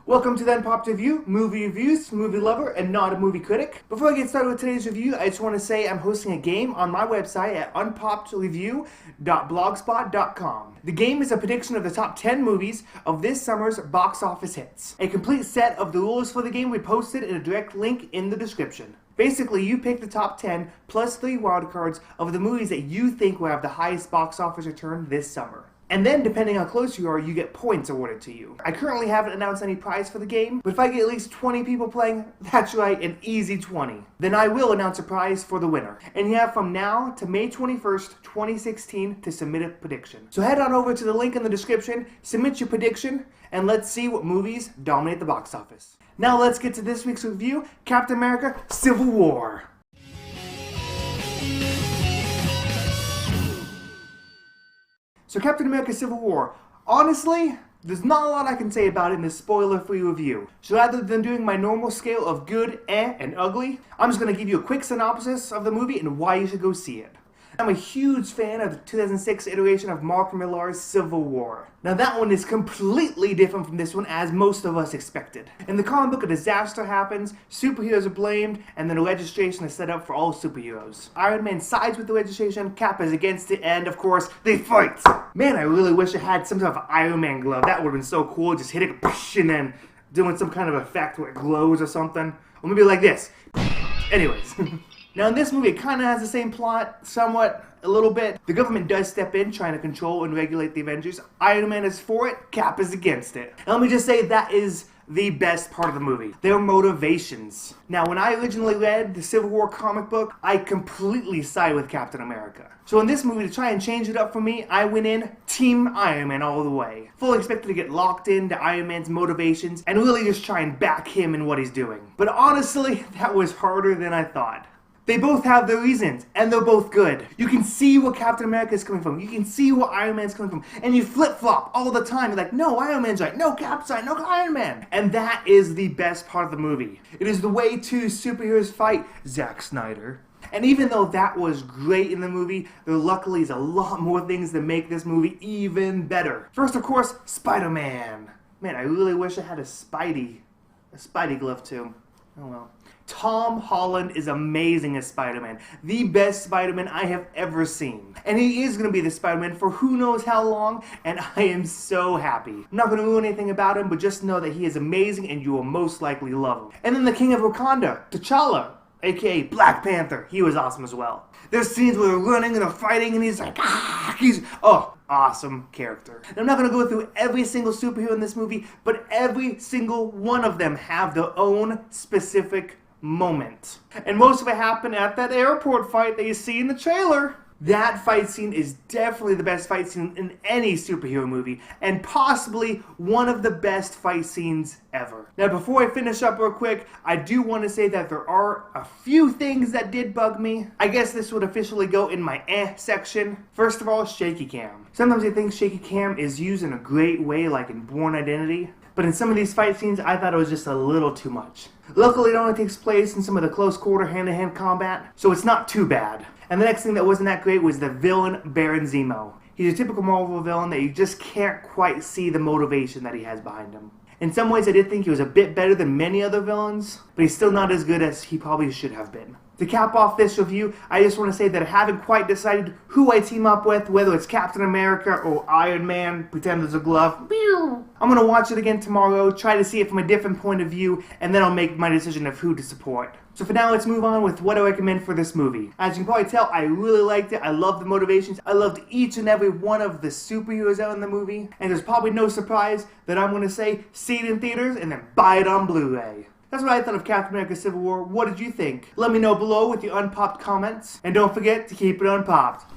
Welcome to the Unpopped Review, movie reviews, movie lover, and not a movie critic. Before I get started with today's review, I just want to say I'm hosting a game on my website at unpoppedreview.blogspot.com. The game is a prediction of the top 10 movies of this summer's box office hits. A complete set of the rules for the game we posted in a direct link in the description. Basically, you pick the top 10 plus 3 wildcards of the movies that you think will have the highest box office return this summer. And then, depending on how close you are, you get points awarded to you. I currently haven't announced any prize for the game, but if I get at least 20 people playing, that's right, an easy 20. Then I will announce a prize for the winner. And you have from now to May 21st, 2016 to submit a prediction. So head on over to the link in the description, submit your prediction, and let's see what movies dominate the box office. Now let's get to this week's review, Captain America: Civil War. So Captain America: Civil War. Honestly, there's not a lot I can say about it in this spoiler-free review. So rather than doing my normal scale of good, and ugly, I'm just going to give you a quick synopsis of the movie and why you should go see it. I'm a huge fan of the 2006 iteration of Mark Millar's Civil War. Now that one is completely different from this one, as most of us expected. In the comic book, a disaster happens, superheroes are blamed, and then a legislation is set up for all superheroes. Iron Man sides with the legislation, Cap is against it, and of course, they fight! Man, I really wish I had some sort of Iron Man glove. That would have been so cool, just hit it, and then doing some kind of effect where it glows or something. Or maybe like this. Anyways. Now in this movie, it kind of has the same plot, somewhat, a little bit. The government does step in, trying to control and regulate the Avengers. Iron Man is for it, Cap is against it. And let me just say, that is the best part of the movie. Their motivations. Now, when I originally read the Civil War comic book, I completely sided with Captain America. So in this movie, to try and change it up for me, I went in Team Iron Man all the way. Fully expected to get locked into Iron Man's motivations and really just try and back him in what he's doing. But honestly, that was harder than I thought. They both have their reasons, and they're both good. You can see where Captain America is coming from. You can see where Iron Man's coming from. And you flip-flop all the time. You're like, no, Iron Man's right. No, Cap's right. No, Iron Man. And that is the best part of the movie. It is the way two superheroes fight, Zack Snyder. And even though that was great in the movie, there luckily is a lot more things that make this movie even better. First, of course, Spider-Man. Man, I really wish I had a Spidey glove too. Oh well. Tom Holland is amazing as Spider-Man. The best Spider-Man I have ever seen. And he is going to be the Spider-Man for who knows how long, and I am so happy. I'm not going to ruin anything about him, but just know that he is amazing and you will most likely love him. And then the King of Wakanda, T'Challa, aka Black Panther. He was awesome as well. There's scenes where they're running and they're fighting and he's like, awesome character. And I'm not going to go through every single superhero in this movie, but every single one of them have their own specific moment. And most of it happened at that airport fight that you see in the trailer. That fight scene is definitely the best fight scene in any superhero movie, and possibly one of the best fight scenes ever. Now before I finish up real quick, I do want to say that there are a few things that did bug me. I guess this would officially go in my section. First of all, shaky cam. Sometimes I think shaky cam is used in a great way, like in Bourne Identity. But in some of these fight scenes, I thought it was just a little too much. Luckily, it only takes place in some of the close quarter hand-to-hand combat, so it's not too bad. And the next thing that wasn't that great was the villain, Baron Zemo. He's a typical Marvel villain that you just can't quite see the motivation that he has behind him. In some ways, I did think he was a bit better than many other villains, but he's still not as good as he probably should have been. To cap off this review, I just want to say that I haven't quite decided who I team up with, whether it's Captain America or Iron Man, pretend there's a glove. I'm going to watch it again tomorrow, try to see it from a different point of view, and then I'll make my decision of who to support. So for now, let's move on with what I recommend for this movie. As you can probably tell, I really liked it. I loved the motivations. I loved each and every one of the superheroes out in the movie. And there's probably no surprise that I'm going to say see it in theaters and then buy it on Blu-ray. That's what I thought of Captain America: Civil War. What did you think? Let me know below with your unpopped comments. And don't forget to keep it unpopped.